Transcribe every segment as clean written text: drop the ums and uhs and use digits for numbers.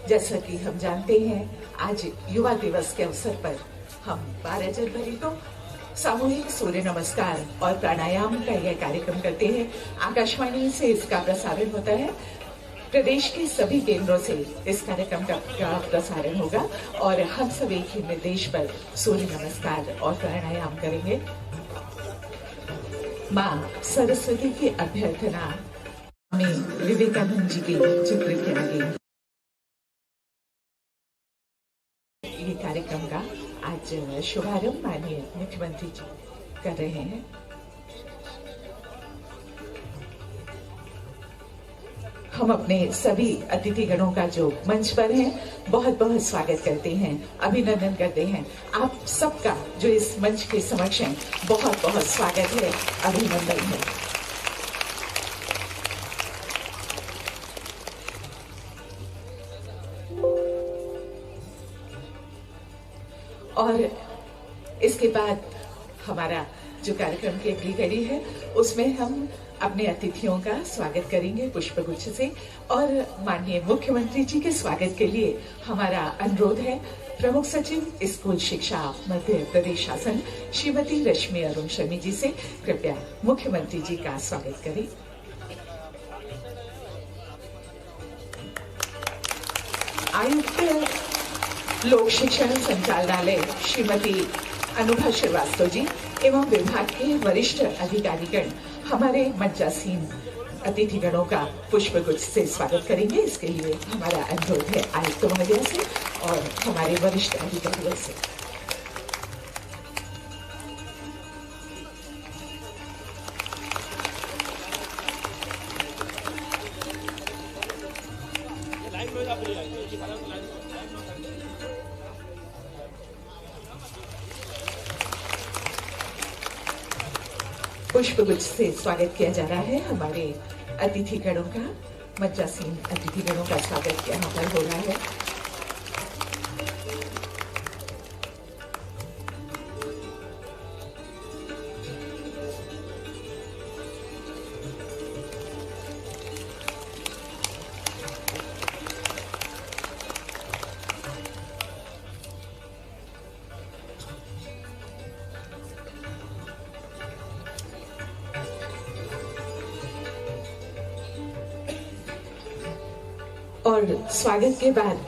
जैसा कि हम जानते हैं, आज युवा दिवस के अवसर पर हम 12 जनवरी को सामूहिक सूर्य नमस्कार और प्राणायाम का यह कार्यक्रम करते हैं। आकाशवाणी से इसका प्रसारण होता है। प्रदेश के सभी केंद्रों से इस कार्यक्रम का प्रसारण होगा और हम सब एक ही निर्देश पर सूर्य नमस्कार और प्राणायाम करेंगे। मां सरस्वती की अभ्यर्थना में विवेकानंद जी के चित्र के आगे ये कार्यक्रम का आज शुभारंभ माननीय मुख्यमंत्री जी कर रहे हैं। हम अपने सभी अतिथिगणों का जो मंच पर हैं बहुत बहुत स्वागत करते हैं, अभिनंदन करते हैं। आप सबका जो इस मंच के समक्ष है बहुत बहुत स्वागत है, अभिनंदन है। और इसके बाद हमारा जो कार्यक्रम की अगली कड़ी है उसमें हम अपने अतिथियों का स्वागत करेंगे पुष्पगुच्छ से। और माननीय मुख्यमंत्री जी के स्वागत के लिए हमारा अनुरोध है, प्रमुख सचिव स्कूल शिक्षा मध्य प्रदेश शासन श्रीमती रश्मि अरुण शर्मा जी से कृपया मुख्यमंत्री जी का स्वागत करें। आयुक्त लोक शिक्षण संचालनालय श्रीमती अनुभा श्रीवास्तव जी एवं विभाग के वरिष्ठ अधिकारीगण हमारे मंचासीन अतिथिगणों का पुष्पगुच्छ से स्वागत करेंगे। इसके लिए हमारा अनुरोध है आयुक्त महोदय से और हमारे वरिष्ठ अधिकारियों से। पुष्पगुच्छ से स्वागत किया जा रहा है हमारे अतिथिगणों का, मंचासीन अतिथिगणों का स्वागत यहाँ पर हो रहा है। और स्वागत के बाद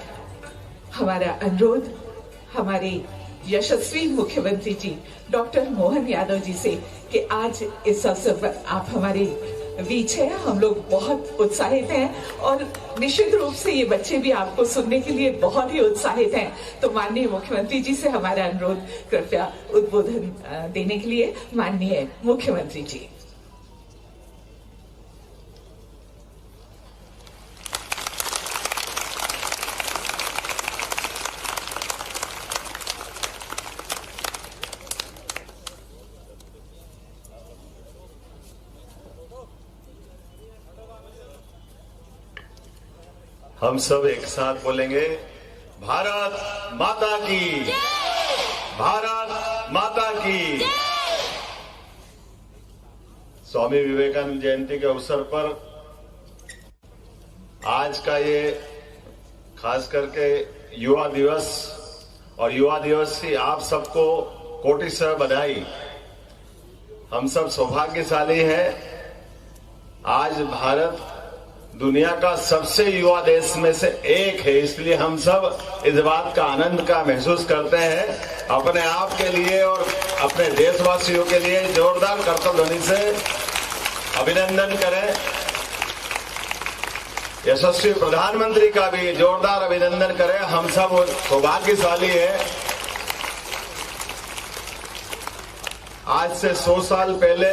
हमारा अनुरोध हमारे यशस्वी मुख्यमंत्री जी डॉक्टर मोहन यादव जी से कि आज इस अवसर पर आप हमारे बीच हैं। हम लोग बहुत उत्साहित हैं और निश्चित रूप से ये बच्चे भी आपको सुनने के लिए बहुत ही उत्साहित हैं। तो माननीय मुख्यमंत्री जी से हमारा अनुरोध, कृपया उद्बोधन देने के लिए माननीय मुख्यमंत्री जी। हम सब एक साथ बोलेंगे, भारत माता की, भारत माता की। स्वामी विवेकानंद जयंती के अवसर पर आज का ये खास करके युवा दिवस और युवा दिवस की आप सबको कोटि से बधाई। हम सब सौभाग्यशाली हैं। आज भारत दुनिया का सबसे युवा देश में से एक है, इसलिए हम सब इस बात का आनंद का महसूस करते हैं। अपने आप के लिए और अपने देशवासियों के लिए जोरदार करतब ध्वनि से अभिनंदन करें। यशस्वी प्रधानमंत्री का भी जोरदार अभिनंदन करें। हम सब सौभाग्यशाली हैं। आज से 100 साल पहले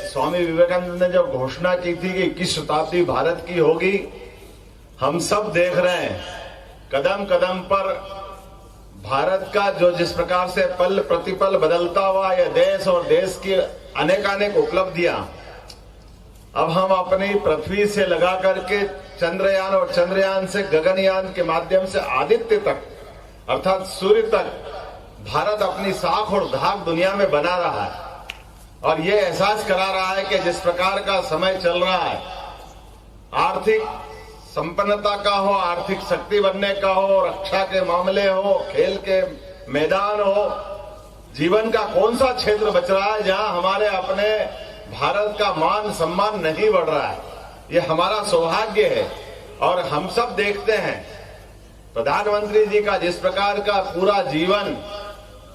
स्वामी विवेकानंद ने जब घोषणा की थी कि 21 शताब्दी भारत की होगी, हम सब देख रहे हैं कदम कदम पर भारत का जो जिस प्रकार से पल प्रतिपल बदलता हुआ यह देश और देश की अनेकानेक उपलब्धियां अब हम अपनी पृथ्वी से लगा करके चंद्रयान और चंद्रयान से गगनयान के माध्यम से आदित्य तक अर्थात सूर्य तक भारत अपनी साख और धाक दुनिया में बना रहा है। और ये एहसास करा रहा है कि जिस प्रकार का समय चल रहा है, आर्थिक संपन्नता का हो, आर्थिक शक्ति बनने का हो, रक्षा के मामले हो, खेल के मैदान हो, जीवन का कौन सा क्षेत्र बच रहा है जहां हमारे अपने भारत का मान सम्मान नहीं बढ़ रहा है? ये हमारा सौभाग्य है। और हम सब देखते हैं प्रधानमंत्री जी का जिस प्रकार का पूरा जीवन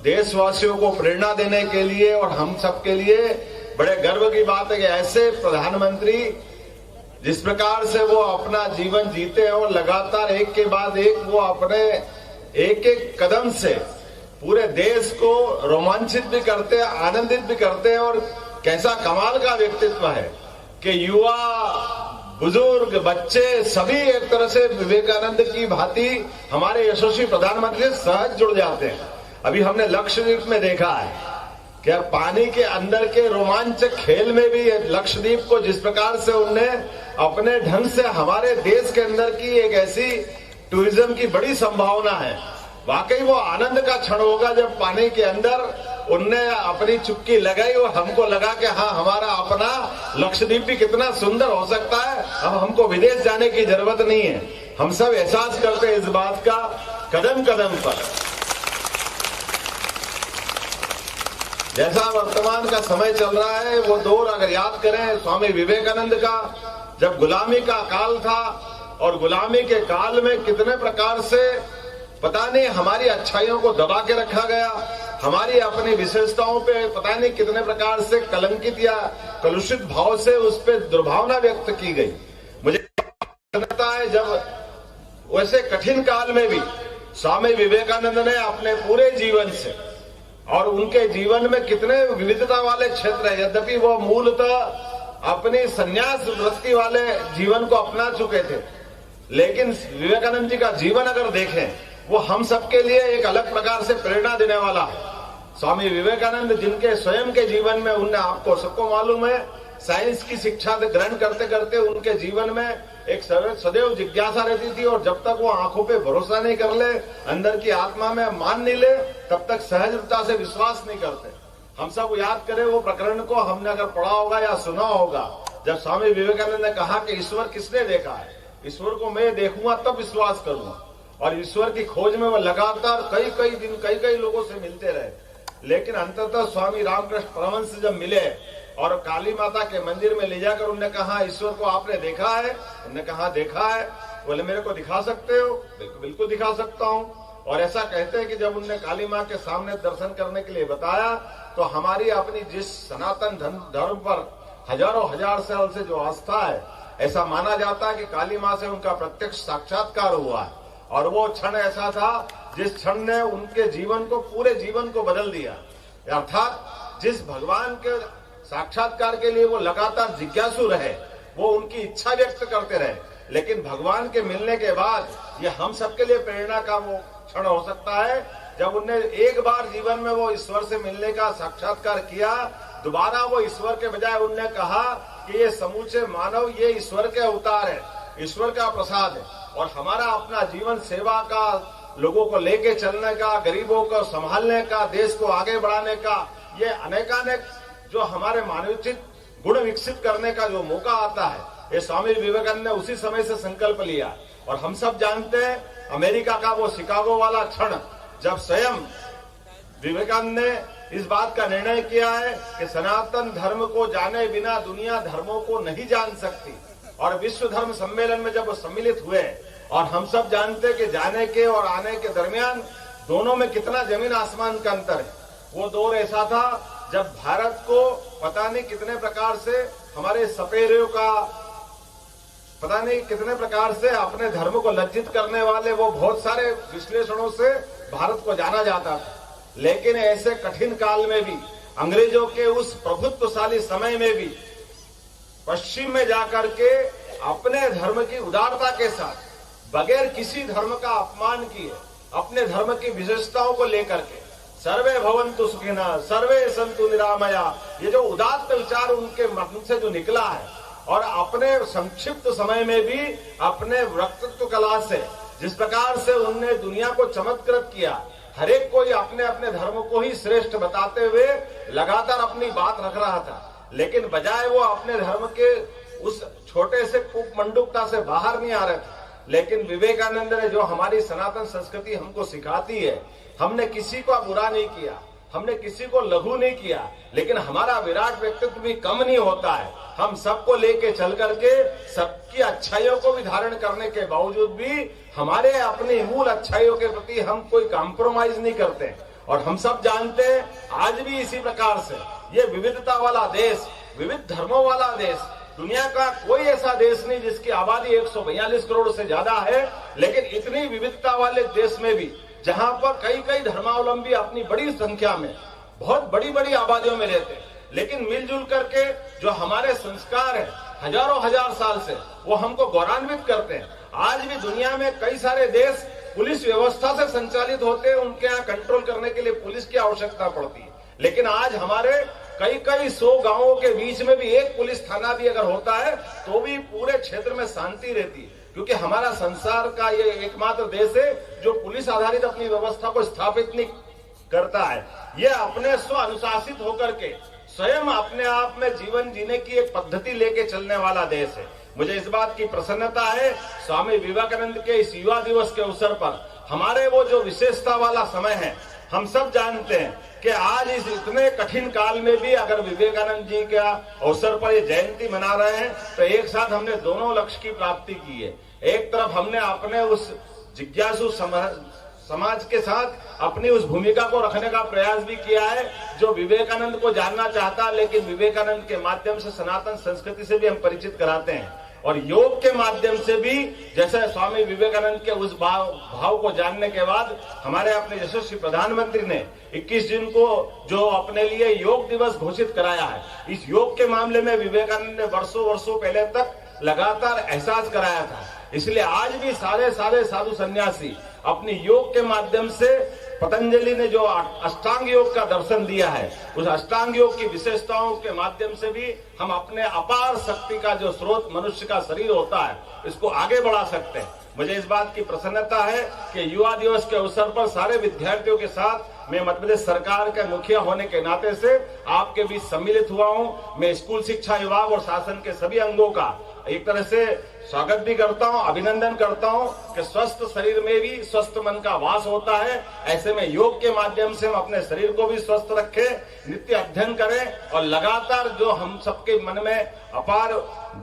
देशवासियों को प्रेरणा देने के लिए, और हम सब के लिए बड़े गर्व की बात है कि ऐसे प्रधानमंत्री जिस प्रकार से वो अपना जीवन जीते हैं और लगातार एक के बाद एक वो अपने एक एक कदम से पूरे देश को रोमांचित भी करते हैं, आनंदित भी करते हैं। और कैसा कमाल का व्यक्तित्व है कि युवा, बुजुर्ग, बच्चे सभी एक तरह से विवेकानंद की भांति हमारे यशस्वी प्रधानमंत्री से सहज जुड़ जाते हैं। अभी हमने लक्षद्वीप में देखा है कि पानी के अंदर के रोमांचक खेल में भी लक्षद्वीप को जिस प्रकार से उनने अपने ढंग से हमारे देश के अंदर की एक ऐसी टूरिज्म की बड़ी संभावना है। वाकई वो आनंद का क्षण होगा जब पानी के अंदर उनने अपनी चुप्की लगाई और हमको लगा कि हाँ, हमारा अपना लक्षद्वीप भी कितना सुंदर हो सकता है। अब हमको विदेश जाने की जरूरत नहीं है। हम सब एहसास करते हैं इस बात का कदम कदम पर। जैसा वर्तमान का समय चल रहा है, वो दौर अगर याद करें स्वामी विवेकानंद का, जब गुलामी का काल था और गुलामी के काल में कितने प्रकार से पता नहीं हमारी अच्छाइयों को दबा के रखा गया, हमारी अपनी विशेषताओं पे पता नहीं कितने प्रकार से कलंकित या कलुषित भाव से उस पर दुर्भावना व्यक्त की गई। मुझे लगता है जब वैसे कठिन काल में भी स्वामी विवेकानंद ने अपने पूरे जीवन से, और उनके जीवन में कितने विविधता वाले क्षेत्र है, यद्यपि वो मूलतः अपनी संन्यास वृत्ति वाले जीवन को अपना चुके थे, लेकिन विवेकानंद जी का जीवन अगर देखें वो हम सबके लिए एक अलग प्रकार से प्रेरणा देने वाला है। स्वामी विवेकानंद जिनके स्वयं के जीवन में उनने, आपको सबको मालूम है, साइंस की शिक्षा ग्रहण करते करते उनके जीवन में एक सदैव जिज्ञासा रहती थी, और जब तक वो आंखों पे भरोसा नहीं कर ले, अंदर की आत्मा में मान नहीं ले, तब तक सहजता से विश्वास नहीं करते। हम सब याद करें वो प्रकरण को, हमने अगर पढ़ा होगा या सुना होगा, जब स्वामी विवेकानंद ने कहा कि ईश्वर किसने देखा है, ईश्वर को मैं देखूंगा तब विश्वास करूंगा। और ईश्वर की खोज में वो लगातार कई दिन कई लोगों से मिलते रहे, लेकिन अंततः स्वामी रामकृष्ण परमहंस से जब मिले और काली माता के मंदिर में ले जाकर उन्होंने कहा, ईश्वर को आपने देखा है? उन्होंने कहा देखा है। बोले मेरे को दिखा सकते हो? बिल्कुल दिखा सकता हूँ। और ऐसा कहते हैं कि जब उन्होंने काली माँ के सामने दर्शन करने के लिए बताया, तो हमारी अपनी जिस सनातन धर्म पर हजारों हजार साल से जो आस्था है, ऐसा माना जाता है कि काली माँ से उनका प्रत्यक्ष साक्षात्कार हुआ है। और वो क्षण ऐसा था जिस क्षण ने उनके जीवन को, पूरे जीवन को बदल दिया। अर्थात जिस भगवान के साक्षात्कार के लिए वो लगातार जिज्ञासु रहे, वो उनकी इच्छा व्यक्त करते रहे, लेकिन भगवान के मिलने के बाद ये हम सबके लिए प्रेरणा का वो क्षण हो सकता है जब उनने एक बार जीवन में वो ईश्वर से मिलने का साक्षात्कार किया। दोबारा वो ईश्वर के बजाय उनने कहा कि ये समूचे मानव ये ईश्वर के अवतार है, ईश्वर का प्रसाद है, और हमारा अपना जीवन सेवा का, लोगों को लेके चलने का, गरीबों को संभालने का, देश को आगे बढ़ाने का, ये अनेकानेक जो हमारे मानवोचित गुण विकसित करने का जो मौका आता है, ये स्वामी विवेकानंद ने उसी समय से संकल्प लिया। और हम सब जानते हैं अमेरिका का वो शिकागो वाला क्षण, जब स्वयं विवेकानंद ने इस बात का निर्णय किया है कि सनातन धर्म को जाने बिना दुनिया धर्मों को नहीं जान सकती। और विश्व धर्म सम्मेलन में जब वो सम्मिलित हुए, और हम सब जानते हैं कि जाने के और आने के दरमियान दोनों में कितना जमीन आसमान का अंतर है। वो दौर ऐसा था जब भारत को पता नहीं कितने प्रकार से हमारे सपेरों का, पता नहीं कितने प्रकार से अपने धर्म को लज्जित करने वाले वो बहुत सारे विश्लेषणों से भारत को जाना जाता था। लेकिन ऐसे कठिन काल में भी, अंग्रेजों के उस प्रभुत्वशाली समय में भी, पश्चिम में जाकर के अपने धर्म की उदारता के साथ, बगैर किसी धर्म का अपमान किए, अपने धर्म की विशेषताओं को लेकर के, सर्वे भवन्तु सुखिनः सर्वे सन्तु निरामया, ये जो उदात्त विचार उनके मन से जो निकला है, और अपने संक्षिप्त समय में भी अपने वक्तृत्व कला से जिस प्रकार से उनने दुनिया को चमत्कृत किया, हर एक कोई अपने अपने धर्म को ही श्रेष्ठ बताते हुए लगातार अपनी बात रख रहा था। लेकिन बजाय वो अपने धर्म के उस छोटे से कूप मंडूकता से बाहर नहीं आ रहे थे। लेकिन विवेकानंद ने जो हमारी सनातन संस्कृति हमको सिखाती है, हमने किसी को बुरा नहीं किया, हमने किसी को लघु नहीं किया, लेकिन हमारा विराट व्यक्तित्व भी कम नहीं होता है। हम सबको लेके चल करके सबकी अच्छाइयों को भी धारण करने के बावजूद भी हमारे अपनी मूल अच्छाइयों के प्रति हम कोई कॉम्प्रोमाइज नहीं करते। और हम सब जानते हैं आज भी इसी प्रकार से ये विविधता वाला देश, विविध धर्मों वाला देश, दुनिया का कोई ऐसा देश नहीं जिसकी आबादी 142 करोड़ से ज्यादा है, लेकिन इतनी विविधता वाले देश में भी जहां पर कई कई धर्मावलंबी अपनी बड़ी संख्या में बहुत बड़ी बड़ी आबादियों में रहते हैं, लेकिन मिलजुल करके जो हमारे संस्कार है हजारों हजार साल से, वो हमको गौरवान्वित करते हैं। आज भी दुनिया में कई सारे देश पुलिस व्यवस्था से संचालित होते हैं, उनके यहाँ कंट्रोल करने के लिए पुलिस की आवश्यकता पड़ती है, लेकिन आज हमारे कई कई 100 गांवों के बीच में भी एक पुलिस थाना भी अगर होता है तो भी पूरे क्षेत्र में शांति रहती है, क्योंकि हमारा संसार का ये एकमात्र देश है जो पुलिस आधारित अपनी व्यवस्था को स्थापित नहीं करता है। ये अपने स्व अनुशासित होकर के स्वयं अपने आप में जीवन जीने की एक पद्धति लेके चलने वाला देश है। मुझे इस बात की प्रसन्नता है, स्वामी विवेकानंद के इस युवा दिवस के अवसर पर हमारे वो जो विशेषता वाला समय है, हम सब जानते हैं कि आज इस इतने कठिन काल में भी अगर विवेकानंद जी का अवसर पर ये जयंती मना रहे हैं तो एक साथ हमने दोनों लक्ष्य की प्राप्ति की है। एक तरफ हमने अपने उस जिज्ञासु समाज के साथ अपनी उस भूमिका को रखने का प्रयास भी किया है जो विवेकानंद को जानना चाहता, लेकिन विवेकानंद के माध्यम से सनातन संस्कृति से भी हम परिचित कराते हैं। और योग के माध्यम से भी जैसे स्वामी विवेकानंद के उस भाव को जानने के बाद हमारे अपने यशस्वी प्रधानमंत्री ने 21 जून को जो अपने लिए योग दिवस घोषित कराया है, इस योग के मामले में विवेकानंद ने वर्षों पहले तक लगातार एहसास कराया था। इसलिए आज भी सारे साधु सन्यासी अपनी योग के माध्यम से पतंजलि ने जो अष्टांग योग का दर्शन दिया है, उस अष्टांग योग की विशेषताओं के माध्यम से भी हम अपने अपार शक्ति का जो स्रोत मनुष्य का शरीर होता है, इसको आगे बढ़ा सकते हैं। मुझे इस बात की प्रसन्नता है कि युवा दिवस के अवसर पर सारे विद्यार्थियों के साथ मैं मध्य प्रदेश सरकार के मुखिया होने के नाते से आपके बीच सम्मिलित हुआ हूं। मैं स्कूल शिक्षा विभाग और शासन के सभी अंगों का एक तरह से स्वागत भी करता हूं, अभिनंदन करता हूं कि स्वस्थ शरीर में भी स्वस्थ मन का वास होता है। ऐसे में योग के माध्यम से हम अपने शरीर को भी स्वस्थ रखें, नित्य अध्ययन करें और लगातार जो हम सबके मन में अपार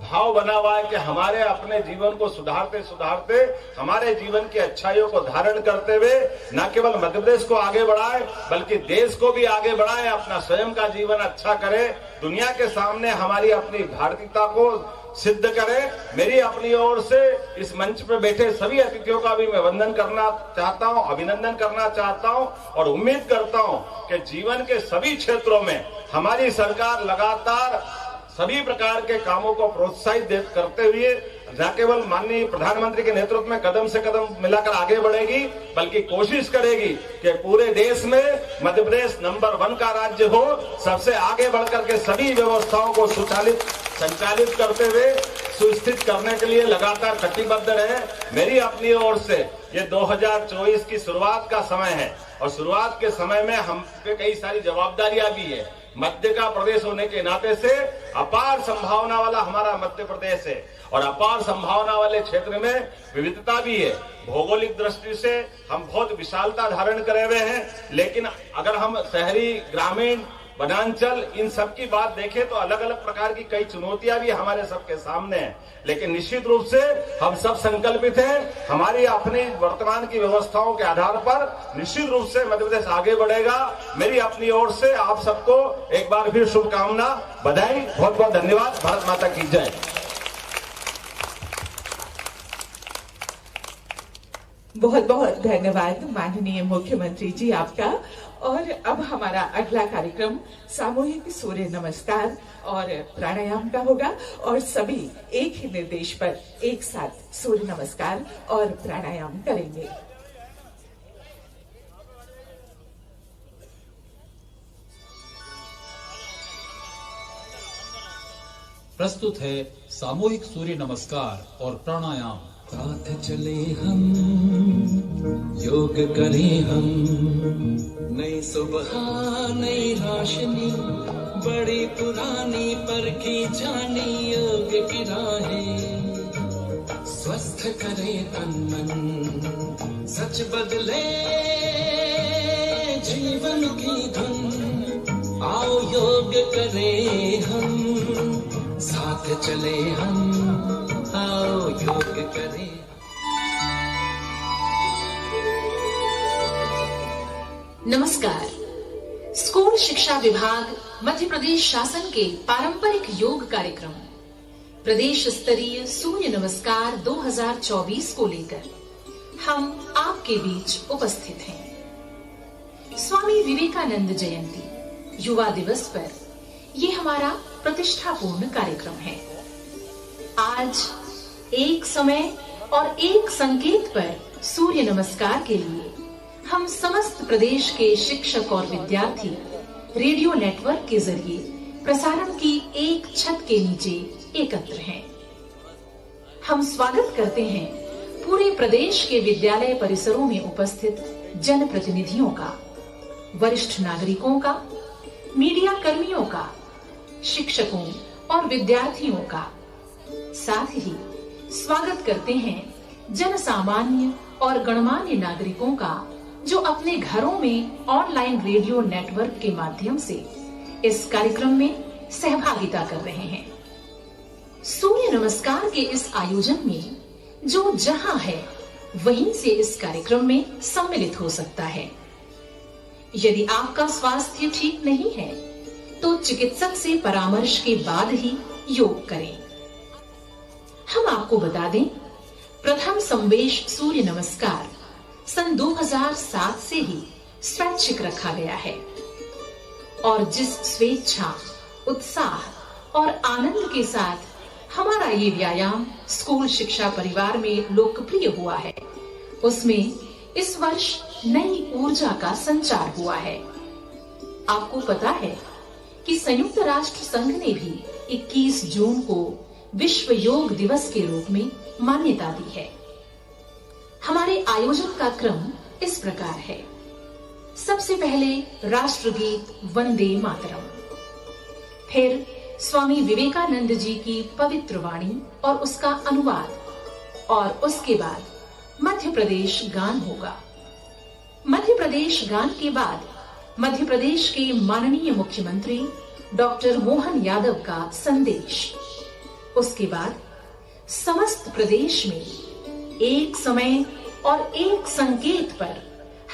भाव बना हुआ है कि हमारे अपने जीवन को सुधारते सुधारते हमारे जीवन की अच्छाइयों को धारण करते हुए न केवल मध्य प्रदेश को आगे बढ़ाए बल्कि देश को भी आगे बढ़ाए, अपना स्वयं का जीवन अच्छा करे, दुनिया के सामने हमारी अपनी भारतीयता को सिद्ध करें। मेरी अपनी ओर से इस मंच पर बैठे सभी अतिथियों का भी मैं वंदन करना चाहता हूं, अभिनंदन करना चाहता हूं और उम्मीद करता हूं कि जीवन के सभी क्षेत्रों में हमारी सरकार लगातार सभी प्रकार के कामों को प्रोत्साहित करते हुए न केवल माननीय प्रधानमंत्री के नेतृत्व में कदम से कदम मिलाकर आगे बढ़ेगी बल्कि कोशिश करेगी कि पूरे देश में मध्य प्रदेश नंबर 1 का राज्य हो, सबसे आगे बढ़कर के सभी व्यवस्थाओं को संचालित करते हुए सुस्थित करने के लिए लगातार कटिबद्ध रहे। मेरी अपनी ओर से ये 2024 की शुरुआत का समय है और शुरुआत के समय में हम पे कई सारी जवाबदारियां भी है। मध्य का प्रदेश होने के नाते से अपार संभावना वाला हमारा मध्य प्रदेश है और अपार संभावना वाले क्षेत्र में विविधता भी है। भौगोलिक दृष्टि से हम बहुत विशालता धारण करे हुए हैं, लेकिन अगर हम शहरी, ग्रामीण, वनांचल इन सब की बात देखें तो अलग अलग प्रकार की कई चुनौतियां भी हमारे सबके सामने हैं, लेकिन निश्चित रूप से हम सब संकल्पित हैं। हमारी अपनी वर्तमान की व्यवस्थाओं के आधार पर निश्चित रूप से मध्य प्रदेश आगे बढ़ेगा। मेरी अपनी ओर से आप सबको एक बार फिर शुभकामना, बधाई, बहुत बहुत धन्यवाद। भारत माता की जय। बहुत बहुत धन्यवाद माननीय मुख्यमंत्री जी आपका। और अब हमारा अगला कार्यक्रम सामूहिक सूर्य नमस्कार और प्राणायाम का होगा और सभी एक ही निर्देश पर एक साथ सूर्य नमस्कार और प्राणायाम करेंगे। प्रस्तुत है सामूहिक सूर्य नमस्कार और प्राणायाम। साथ चले हम, योग करें हम, नई सुबह नई रोशनी, बड़ी पुरानी परखी जानी योग की राहें, स्वस्थ करे तन मन, सच बदले जीवन की धुन। आओ योग करें हम, साथ चले हम, आओ योग करें। नमस्कार। स्कूल शिक्षा विभाग मध्य प्रदेश शासन के पारंपरिक योग कार्यक्रम प्रदेश स्तरीय सूर्य नमस्कार 2024 को लेकर हम आपके बीच उपस्थित हैं। स्वामी विवेकानंद जयंती युवा दिवस पर यह हमारा प्रतिष्ठापूर्ण कार्यक्रम है। आज एक समय और एक संकेत पर सूर्य नमस्कार के लिए हम समस्त प्रदेश के शिक्षक और विद्यार्थी रेडियो नेटवर्क के जरिए प्रसारण की एक छत के नीचे एकत्र हैं। हम स्वागत करते हैं पूरे प्रदेश के विद्यालय परिसरों में उपस्थित जनप्रतिनिधियों का, वरिष्ठ नागरिकों का, मीडिया कर्मियों का, शिक्षकों और विद्यार्थियों का। साथ ही स्वागत करते हैं जन सामान्य और गणमान्य नागरिकों का जो अपने घरों में ऑनलाइन रेडियो नेटवर्क के माध्यम से इस कार्यक्रम में सहभागिता कर रहे हैं। सूर्य नमस्कार के इस आयोजन में जो जहां है वहीं से इस कार्यक्रम में सम्मिलित हो सकता है। यदि आपका स्वास्थ्य ठीक नहीं है तो चिकित्सक से परामर्श के बाद ही योग करें। हम आपको बता दें, प्रथम संवेश सूर्य नमस्कार सन 2007 से ही स्वैच्छिक रखा गया है और जिस स्वेच्छा, उत्साह और आनंद के साथ हमारा ये व्यायाम स्कूल शिक्षा परिवार में लोकप्रिय हुआ है, उसमें इस वर्ष नई ऊर्जा का संचार हुआ है। आपको पता है कि संयुक्त राष्ट्र संघ ने भी 21 जून को विश्व योग दिवस के रूप में मान्यता दी है। हमारे आयोजन का क्रम इस प्रकार है। सबसे पहले राष्ट्रगीत वंदे मातरम, फिर स्वामी विवेकानंद जी की पवित्र वाणी और उसका अनुवाद, और उसके बाद मध्य प्रदेश गान होगा। मध्य प्रदेश गान के बाद मध्य प्रदेश के माननीय मुख्यमंत्री डॉक्टर मोहन यादव का संदेश। उसके बाद समस्त प्रदेश में एक समय और एक संकेत पर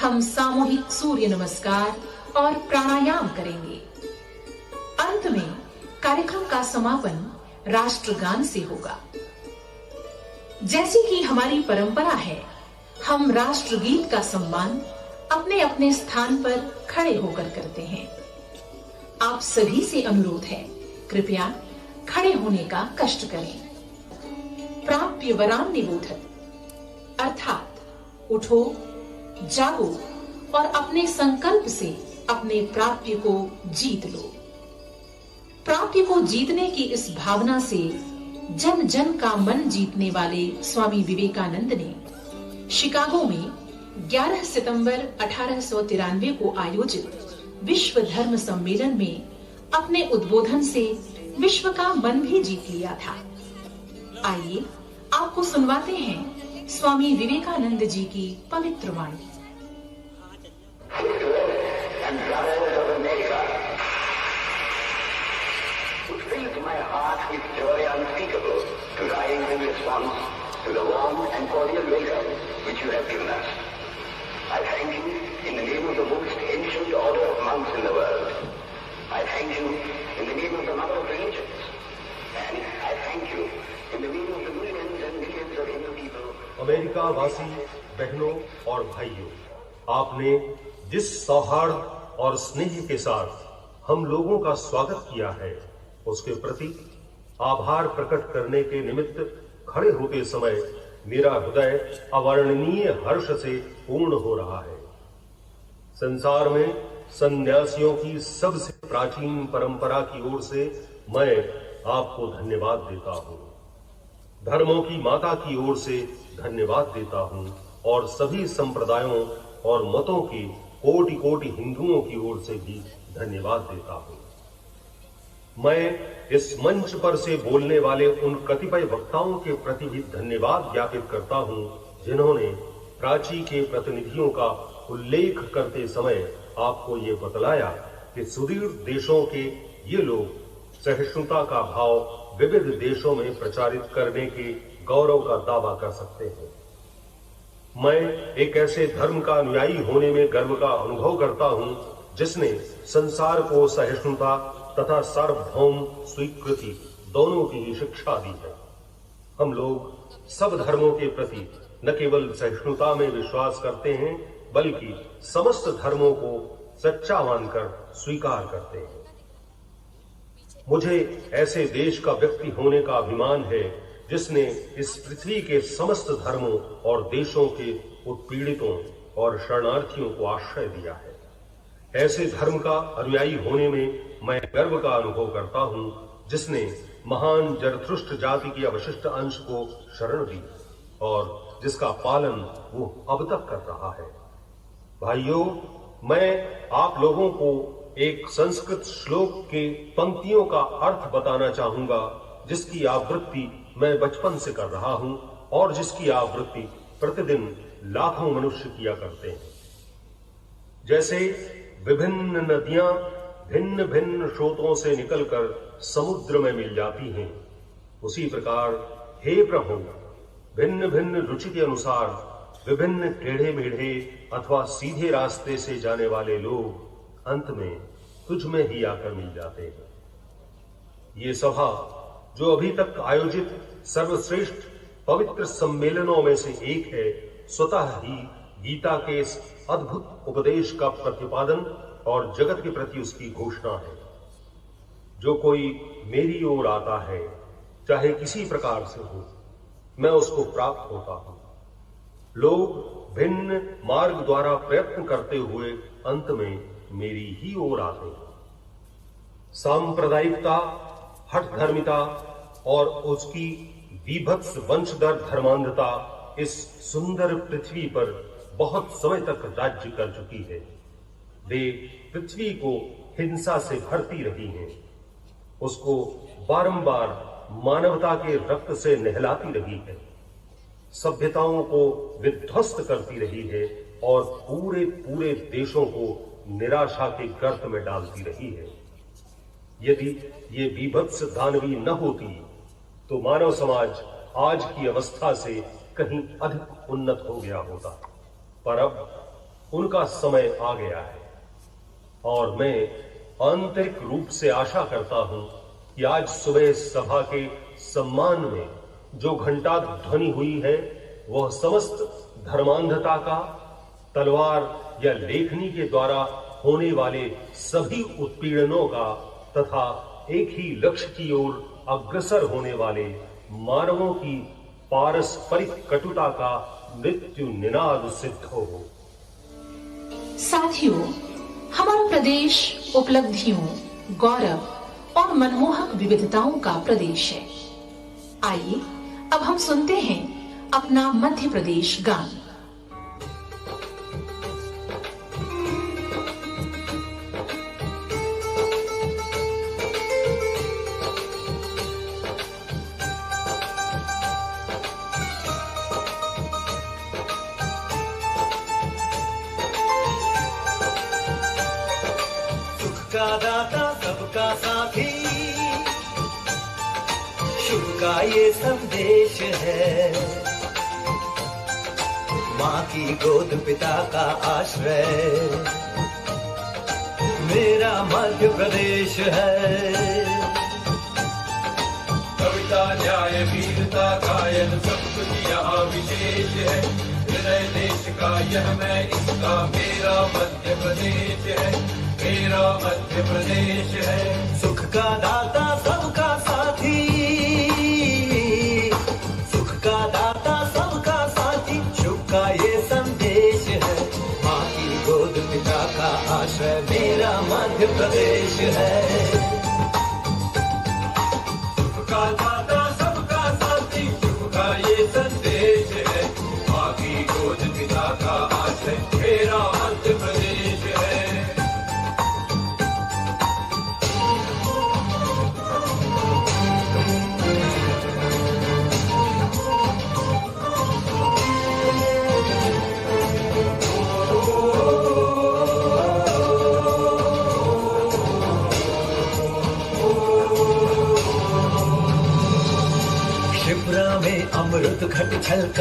हम सामूहिक सूर्य नमस्कार और प्राणायाम करेंगे। अंत में कार्यक्रम का समापन राष्ट्रगान से होगा। जैसे कि हमारी परंपरा है, हम राष्ट्रगीत का सम्मान अपने अपने स्थान पर खड़े होकर करते हैं। आप सभी से अनुरोध है, कृपया खड़े होने का कष्ट करें। प्राप्य वरान निबोधत, अर्थात उठो, जागो और अपने संकल्प से अपने प्राप्य को जीत लो। प्राप्य को जीतने की इस भावना से जन जन का मन जीतने वाले स्वामी विवेकानंद ने शिकागो में 11 सितंबर 1893 को आयोजित विश्व धर्म सम्मेलन में अपने उद्बोधन से विश्व का मन भी जीत लिया था। आइए आपको सुनवाते हैं स्वामी विवेकानंद जी की पवित्र वाणी। अमेरिका वासी बहनों और भाइयों, आपने जिस सौहार्द और स्नेह के साथ हम लोगों का स्वागत किया है, उसके प्रति आभार प्रकट करने के निमित्त खड़े होते समय मेरा हृदय अवर्णनीय हर्ष से पूर्ण हो रहा है। संसार में सन्यासियों की सबसे प्राचीन परंपरा की ओर से मैं आपको धन्यवाद देता हूँ। धर्मों की माता की ओर से धन्यवाद देता हूँ और सभी संप्रदायों और मतों के कोटि कोटि हिंदुओं की ओर से भी धन्यवाद देता हूँ। मैं इस मंच पर से बोलने वाले उन कतिपय वक्ताओं के प्रति भी धन्यवाद ज्ञापित करता हूं, जिन्होंने प्राची के प्रतिनिधियों का उल्लेख करते समय आपको ये बतलाया कि सुदूर देशों के ये लोग सहिष्णुता का भाव विविध देशों में प्रचारित करने के गौरव का दावा कर सकते हैं। मैं एक ऐसे धर्म का अनुयायी होने में गर्व का अनुभव करता हूं, जिसने संसार को सहिष्णुता तथा सार्वभौम स्वीकृति दोनों की ही शिक्षा दी है। हम लोग सब धर्मों के प्रति न केवल सहिष्णुता में विश्वास करते हैं, बल्कि समस्त धर्मों को सच्चा मानकर स्वीकार करते हैं। मुझे ऐसे देश का व्यक्ति होने का अभिमान है, जिसने इस पृथ्वी के समस्त धर्मों और देशों के उत्पीड़ितों और शरणार्थियों को आश्रय दिया है। ऐसे धर्म का अनुयायी होने में मैं गर्व का अनुभव करता हूं, जिसने महान जरथुष्ट्र जाति की अवशिष्ट अंश को शरण दी और जिसका पालन वो अब तक कर रहा है। भाइयों, मैं आप लोगों को एक संस्कृत श्लोक के पंक्तियों का अर्थ बताना चाहूंगा, जिसकी आवृत्ति मैं बचपन से कर रहा हूं और जिसकी आवृत्ति प्रतिदिन लाखों मनुष्य किया करते हैं। जैसे विभिन्न नदियां भिन्न भिन्न स्रोतों से निकलकर समुद्र में मिल जाती हैं, उसी प्रकार हे प्रभु, भिन्न भिन्न रुचि के अनुसार विभिन्न टेढ़े मेढ़े अथवा सीधे रास्ते से जाने वाले लोग अंत में तुझ में ही आकर मिल जाते हैं। ये सभा, जो अभी तक आयोजित सर्वश्रेष्ठ पवित्र सम्मेलनों में से एक है, स्वतः ही गीता के इस अद्भुत उपदेश का प्रतिपादन और जगत के प्रति उसकी घोषणा है। जो कोई मेरी ओर आता है, चाहे किसी प्रकार से हो, मैं उसको प्राप्त होता हूं। लोग भिन्न मार्ग द्वारा प्रयत्न करते हुए अंत में मेरी ही ओर आते हैं। सांप्रदायिकता, हठ धर्मिता और उसकी विभत्स वंशधर धर्मांधता इस सुंदर पृथ्वी पर बहुत समय तक राज्य कर चुकी है। वे पृथ्वी को हिंसा से भरती रही हैं, उसको बारंबार मानवता के रक्त से नहलाती रही है, सभ्यताओं को विध्वस्त करती रही है और पूरे पूरे देशों को निराशा के गर्त में डालती रही है। यदि ये बीभत्स दानवी न होती तो मानव समाज आज की अवस्था से कहीं अधिक उन्नत हो गया होता, पर अब उनका समय आ गया है और मैं आंतरिक रूप से आशा करता हूं कि आज सुबह सभा के सम्मान में जो घंटा ध्वनि हुई है, वह समस्त धर्मांधता का, तलवार या लेखनी के द्वारा होने वाले सभी उत्पीड़नों का तथा एक ही लक्ष्य की ओर अग्रसर होने वाले मानवों की पारस्परिक कटुता का मृत्यु निनाद सिद्ध हो। साथियों, हमारा प्रदेश उपलब्धियों, गौरव और मनमोहक विविधताओं का प्रदेश है। आइए अब हम सुनते हैं अपना मध्य प्रदेश गान। का दाता सबका साथी, शुभ का ये संदेश है। माँ की गोद पिता का आश्रय, मेरा मध्य प्रदेश है। कविता न्याय वीरता गायन सब कुछ यहाँ विशेष है। हृदय देश का यह मैं इसका मेरा मध्य प्रदेश है, मेरा मध्य प्रदेश है। सुख का दाता सबका साथी, सुख का दाता सबका साथी, शुभ का ये संदेश है। माँ की गोद पिता का आश्रय, मेरा मध्य प्रदेश है। सुख का दाता सबका साथी, शुभ का ये संदेश है। माँ की गोद पिता का आश्रय, मेरा मध्य प्रदेश है।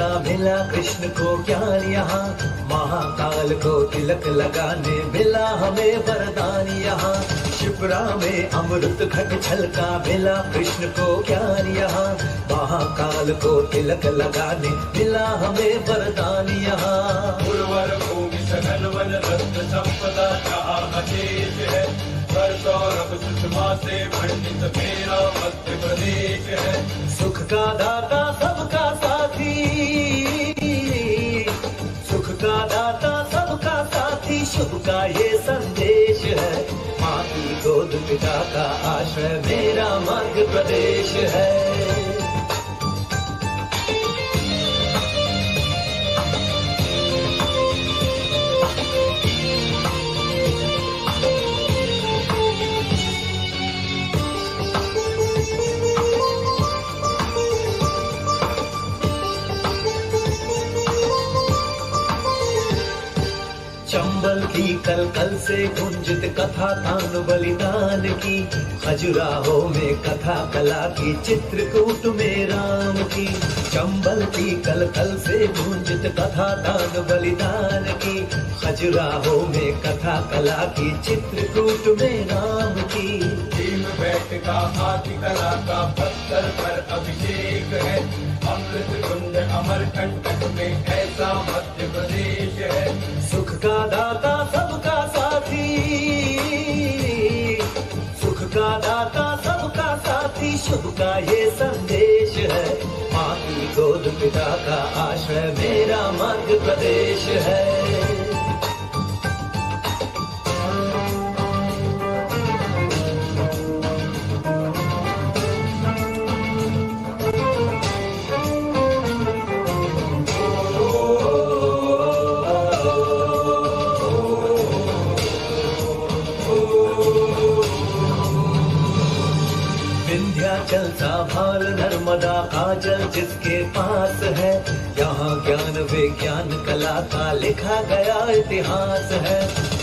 का मिला कृष्ण को ज्ञान यहाँ, महाकाल को तिलक लगाने मिला हमें वरदान यहाँ। शिप्रा में अमृत घट छलका मिला कृष्ण को ज्ञान यहाँ, महाकाल को तिलक लगाने मिला हमें वरदान यहाँ। उर्वर भूमि सघन वन रत्न संपदा जहाँ अशेष है, कर सौरभ सुषमा से मंडित मेरा मध्य प्रदेश है। सुख का दाता सबका साथी, सुख का दाता सबका साथी, शुभ का ये संदेश है। माँ की गोद पिता का आश्रय मेरा मध्य प्रदेश है। चंबल की कल कल से गुंजित कथा तान बलिदान की, खजुराहो में कथा कला की, चित्रकूट में राम की। चंबल की कल कल से गुंजित कथा तान बलिदान की, खजुराहो में कथा कला की, चित्रकूट में राम की। भीम बैठ का आदि कला का पत्थर पर अभिषेक है, अमृत कुंड अमरकंटक में ऐसा मध्य प्रदेश है। सुख का दाता सबका साथी, सुख का दाता सबका साथी, शुभ का ये संदेश है। माँ की गोद पिता का आश्रय मेरा मध्य प्रदेश है। विंध्याचल सा भाल नर्मदा का जल जिसके पास है, यहाँ ज्ञान विज्ञान कला का लिखा गया इतिहास है।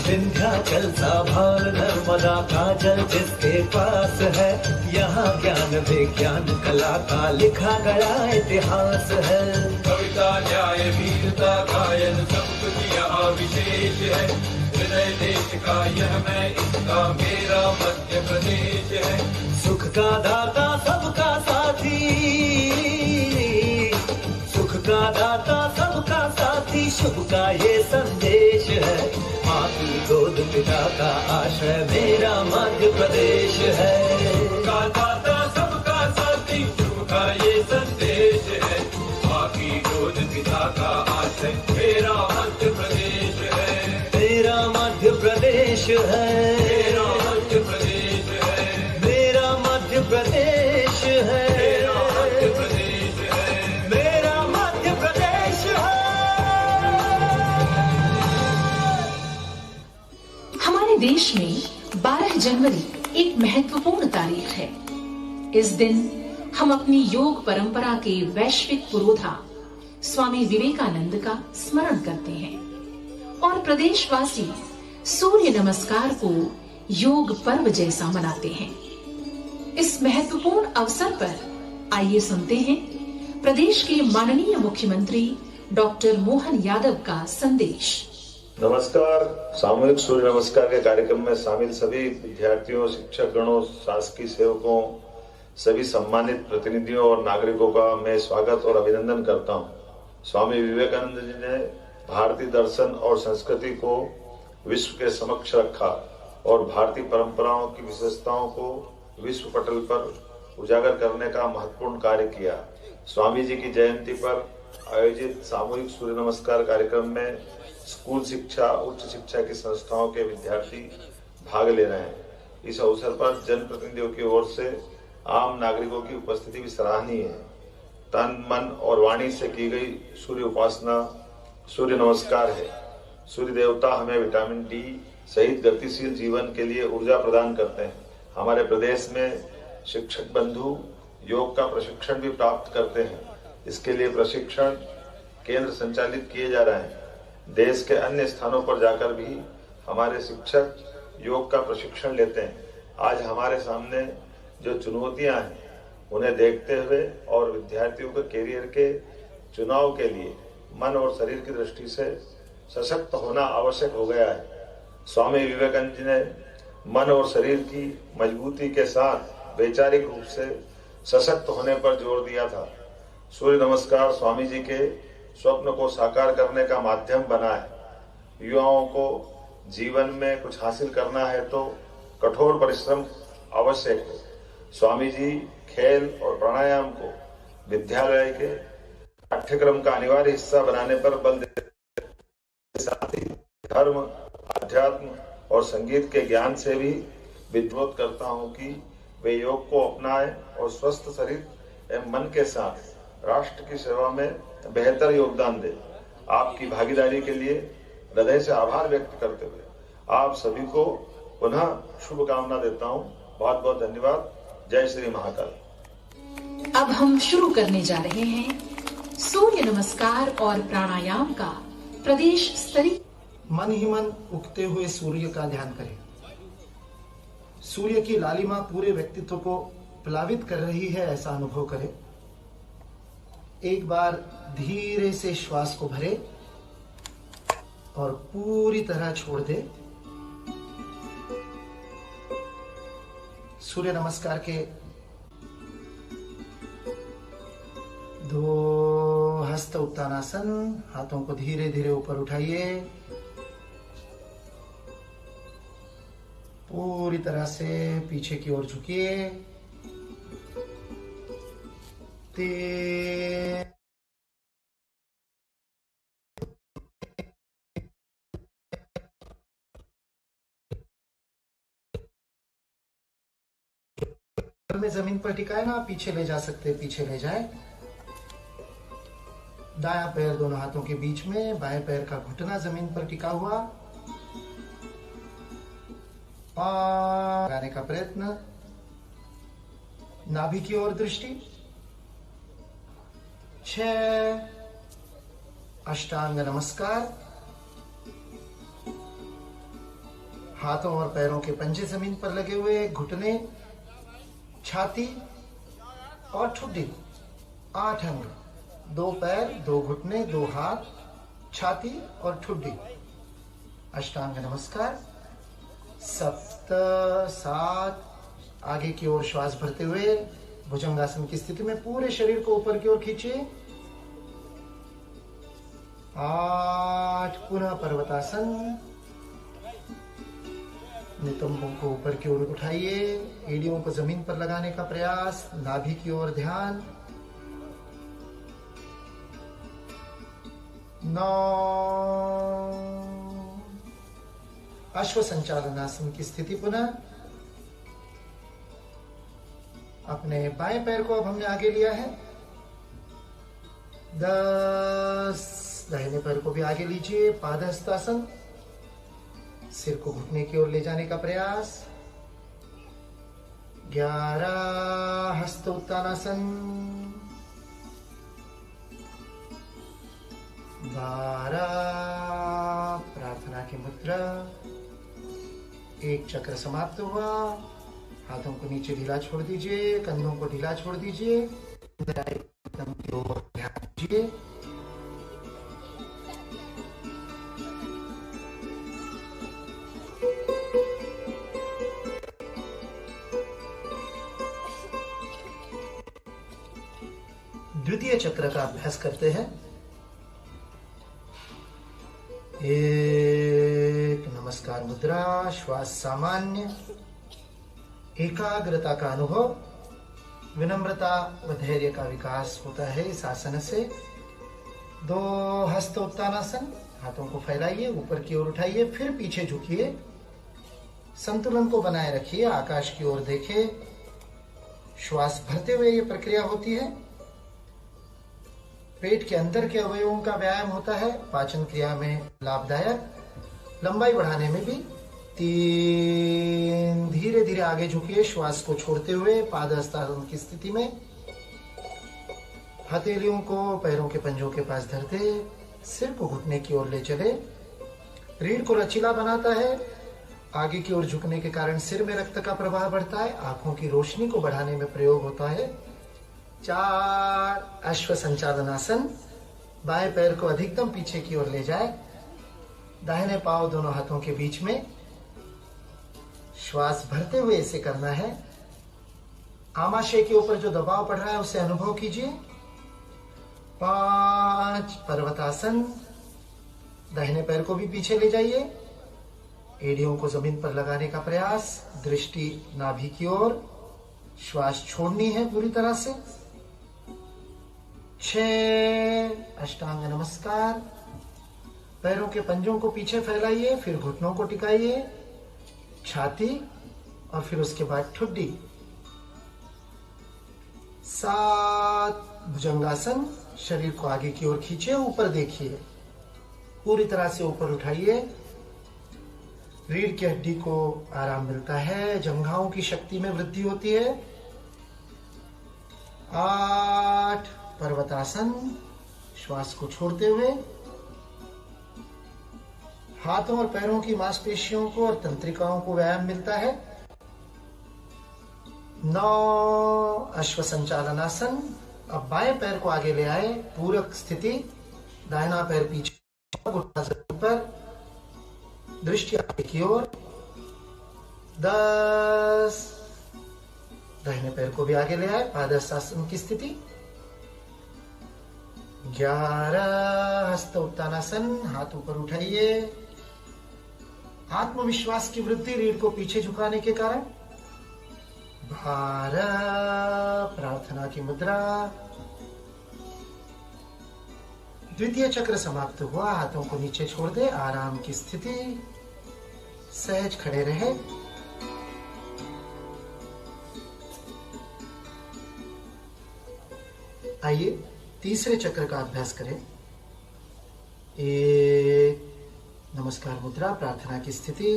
विंध्याचल सा भाल नर्मदा का जल जिसके पास है, यहाँ ज्ञान विज्ञान कला का लिखा गया इतिहास है। कविता न्याय वीरता गायन सब कुछ यहाँ विशेष है, हृदय देश का यह मैं इसका मेरा मध्य प्रदेश है। सुख का दाता सबका साथी, सुख का दाता सबका साथी, शुभ का ये संदेश है। माँ की गोद पिता का आश्रय मेरा मध्य प्रदेश है। का दाता सबका साथी, शुभ का ये संदेश है। माँ की गोद पिता का आश्रय मेरा मध्य प्रदेश है। मेरा मध्य प्रदेश है, मेरा मध्य प्रदेश है, मेरा मध्य प्रदेश है, मेरा मध्य प्रदेश है, मेरा मध्य प्रदेश है। हमारे देश में 12 जनवरी एक महत्वपूर्ण तारीख है। इस दिन हम अपनी योग परंपरा के वैश्विक पुरोधा स्वामी विवेकानंद का स्मरण करते हैं और प्रदेशवासी सूर्य नमस्कार को योग पर्व जैसा मनाते हैं। इस महत्वपूर्ण अवसर पर आइए सुनते हैं प्रदेश के माननीय मुख्यमंत्री डॉक्टर मोहन यादव का संदेश। नमस्कार। सामूहिक सूर्य नमस्कार के कार्यक्रम में शामिल सभी विद्यार्थियों, शिक्षक गणों, शासकीय सेवकों, सभी सम्मानित प्रतिनिधियों और नागरिकों का मैं स्वागत और अभिनंदन करता हूं। स्वामी विवेकानंद जी ने भारतीय दर्शन और संस्कृति को विश्व के समक्ष रखा और भारतीय परंपराओं की विशेषताओं को विश्व पटल पर उजागर करने का महत्वपूर्ण कार्य किया। स्वामी जी की जयंती पर आयोजित सामूहिक सूर्य नमस्कार कार्यक्रम में स्कूल शिक्षा, उच्च शिक्षा की संस्थाओं के विद्यार्थी भाग ले रहे हैं। इस अवसर पर जनप्रतिनिधियों की ओर से आम नागरिकों की उपस्थिति भी सराहनीय है। तन, मन और वाणी से की गई सूर्य उपासना सूर्य नमस्कार है। सूर्य देवता हमें विटामिन डी सहित गतिशील जीवन के लिए ऊर्जा प्रदान करते हैं। हमारे प्रदेश में शिक्षक बंधु योग का प्रशिक्षण भी प्राप्त करते हैं। इसके लिए प्रशिक्षण केंद्र संचालित किए जा रहे हैं। देश के अन्य स्थानों पर जाकर भी हमारे शिक्षक योग का प्रशिक्षण लेते हैं। आज हमारे सामने जो चुनौतियां हैं उन्हें देखते हुए और विद्यार्थियों के कैरियर के चुनाव के लिए मन और शरीर की दृष्टि से सशक्त होना आवश्यक हो गया है। स्वामी विवेकानंद जी ने मन और शरीर की मजबूती के साथ वैचारिक रूप से सशक्त होने पर जोर दिया था। सूर्य नमस्कार स्वामी जी के स्वप्न को साकार करने का माध्यम बना है। युवाओं को जीवन में कुछ हासिल करना है तो कठोर परिश्रम आवश्यक है। स्वामी जी खेल और प्राणायाम को विद्यालय के पाठ्यक्रम का अनिवार्य हिस्सा बनाने पर बल देते, साथ ही धर्म, अध्यात्म और संगीत के ज्ञान से भी विद्वत करता हूँ कि वे योग को अपनाएं और स्वस्थ शरीर एवं मन के साथ राष्ट्र की सेवा में बेहतर योगदान दें। आपकी भागीदारी के लिए हृदय से आभार व्यक्त करते हुए आप सभी को पुनः शुभकामना देता हूँ। बहुत बहुत धन्यवाद। जय श्री महाकाल। अब हम शुरू करने जा रहे हैं सूर्य नमस्कार और प्राणायाम का प्रदेश स्तरीय। मन ही मन उगते हुए सूर्य का ध्यान करें। सूर्य की लालिमा पूरे व्यक्तित्व को प्लावित कर रही है, ऐसा अनुभव करें। एक बार धीरे से श्वास को भरे और पूरी तरह छोड़ दे। सूर्य नमस्कार के 2 हस्त उत्तानासन। हाथों को धीरे धीरे ऊपर उठाइए, पूरी तरह से पीछे की ओर झुकिए। 3 में जमीन पर टिकाए ना, पीछे ले जा सकते, पीछे ले जाए। दायां पैर दोनों हाथों के बीच में, बाएं पैर का घुटना जमीन पर टिका हुआ। लगाने का प्रयत्न, नाभि की ओर दृष्टि। 6 अष्टांग नमस्कार। हाथों और पैरों के पंजे जमीन पर लगे हुए, घुटने, छाती और ठुड्डी। 8 अंग, 2 पैर, 2 घुटने, 2 हाथ, छाती और ठुड्डी। अष्टांग नमस्कार। 7 आगे की ओर श्वास भरते हुए भुजंगासन की स्थिति में पूरे शरीर को ऊपर की ओर खींचिए। 8 पुनः पर्वतासन। नितंबों को ऊपर की ओर उठाइए, एड़ियों को जमीन पर लगाने का प्रयास, नाभि की ओर ध्यान। 9 अश्व संचालनासन की स्थिति। पुनः अपने बाएं पैर को अब हमने आगे लिया है। 10 दाहिने पैर को भी आगे लीजिए, पादहस्तासन। सिर को घुटने की ओर ले जाने का प्रयास। 11 हस्त उत्तानासन। 12 प्रार्थना की मुद्रा। 1 चक्र समाप्त हुआ। हाथों को नीचे ढीला छोड़ दीजिए, कंधों को ढीला छोड़ दीजिए। एकदम की ओर ध्यान दीजिए। द्वितीय चक्र का अभ्यास करते हैं। 1 नमस्कार मुद्रा। श्वास सामान्य, एकाग्रता का अनुभव, विनम्रता व धैर्य का विकास होता है इस आसन से। 2 हस्त उत्तानासन। हाथों को फैलाइए, ऊपर की ओर उठाइए, फिर पीछे झुकिए। संतुलन को बनाए रखिए, आकाश की ओर देखिए। श्वास भरते हुए ये प्रक्रिया होती है। पेट के अंदर के अवयवों का व्यायाम होता है, पाचन क्रिया में लाभदायक, लंबाई बढ़ाने में भी। 3 धीरे धीरे आगे झुकिए, श्वास को छोड़ते हुए पादहस्तासन की स्थिति में। हथेलियों को पैरों के पंजों के पास धरते, सिर को घुटने की ओर ले चले। रीढ़ को लचीला बनाता है। आगे की ओर झुकने के कारण सिर में रक्त का प्रवाह बढ़ता है, आंखों की रोशनी को बढ़ाने में प्रयोग होता है। 4 अश्व संचालनासन। बाएं पैर को अधिकतम पीछे की ओर ले जाए, दाहिने पांव दोनों हाथों के बीच में, श्वास भरते हुए इसे करना है। आमाशय के ऊपर जो दबाव पड़ रहा है उसे अनुभव कीजिए। 5 पर्वतासन। दाहिने पैर को भी पीछे ले जाइए, एड़ियों को जमीन पर लगाने का प्रयास, दृष्टि नाभि की ओर, श्वास छोड़नी है पूरी तरह से। 6 अष्टांग नमस्कार। पैरों के पंजों को पीछे फैलाइए, फिर घुटनों को टिकाइए, छाती और फिर उसके बाद ठुड्डी। 7 भुजंगासन। शरीर को आगे की ओर खींचे, ऊपर देखिए, पूरी तरह से ऊपर उठाइए। रीढ़ की हड्डी को आराम मिलता है, जंघाओं की शक्ति में वृद्धि होती है। 8 पर्वतासन। श्वास को छोड़ते हुए हाथों और पैरों की मांसपेशियों को और तंत्रिकाओं को व्यायाम मिलता है। 9 अश्व संचालनासन। अब बाएं पैर को आगे ले आए, पूरक स्थिति, दाहिना पैर पीछे, घुटना जमीन पर, दृष्टि आगे की ओर। 10 दाहिने पैर को भी आगे ले आए, पादहस्तासन की स्थिति। 11 हस्त उत्तानासन। हाथ ऊपर उठाइए, आत्मविश्वास की वृद्धि रीढ़ को पीछे झुकाने के कारण। 12 प्रार्थना की मुद्रा। द्वितीय चक्र समाप्त हुआ, हाथों को नीचे छोड़ दे, आराम की स्थिति, सहज खड़े रहे। आइए तीसरे चक्र का अभ्यास करें। 1 नमस्कार मुद्रा, प्रार्थना की स्थिति।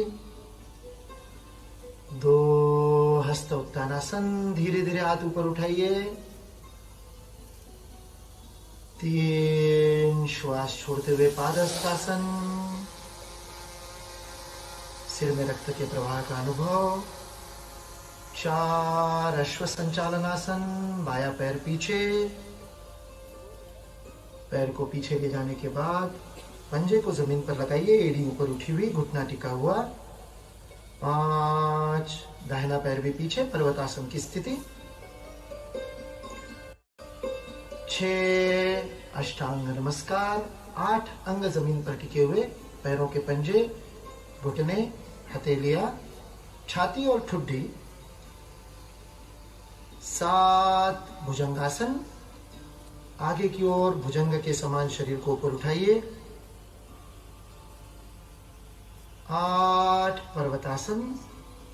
2 हस्त उत्तानासन। धीरे धीरे हाथ ऊपर उठाइए। 3 श्वास छोड़ते हुए पादहस्तासन। सिर में रक्त के प्रवाह का अनुभव। 4 अश्व संचालनासन। बायां पैर पीछे, पैर को पीछे ले जाने के बाद पंजे को जमीन पर लगाइए, एड़ी ऊपर उठी हुई, घुटना टिका हुआ। 5 दाहिना पैर भी पीछे, पर्वतासन की स्थिति। 6 अष्टांग नमस्कार। 8 अंग जमीन पर टिके हुए, पैरों के पंजे, घुटने, हथेलियां, छाती और ठुड्डी। 7 भुजंगासन। आगे की ओर भुजंग के समान शरीर को ऊपर उठाइए। 8 पर्वतासन।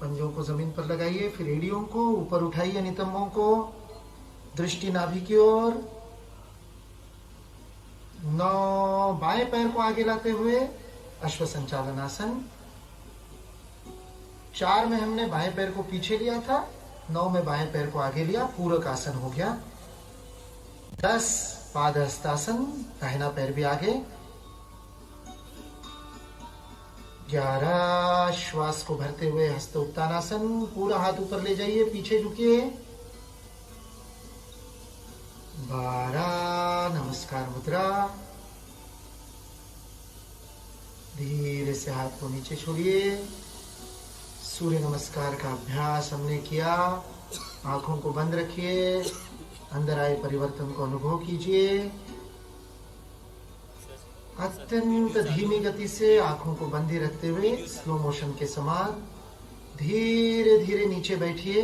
पंजों को जमीन पर लगाइए, फिर एड़ियों को ऊपर उठाइए, नितंबों को, दृष्टि नाभि की ओर। 9 बाएं पैर को आगे लाते हुए अश्व संचालनासन। 4 में हमने बाएं पैर को पीछे लिया था, 9 में बाएं पैर को आगे लिया, पूरक आसन हो गया। 10 पादहस्तासन। दाहिना पैर भी आगे। 11 श्वास को भरते हुए हस्त उत्तानासन। पूरा हाथ ऊपर ले जाइए, पीछे झुकिए। 12 नमस्कार मुद्रा। धीरे से हाथ को नीचे छोड़िए। सूर्य नमस्कार का अभ्यास हमने किया। आंखों को बंद रखिए, अंदर आए परिवर्तन को अनुभव कीजिए। अत्यंत धीमी गति से आंखों को बंदी रखते हुए स्लो मोशन के समान धीरे धीरे नीचे बैठिए।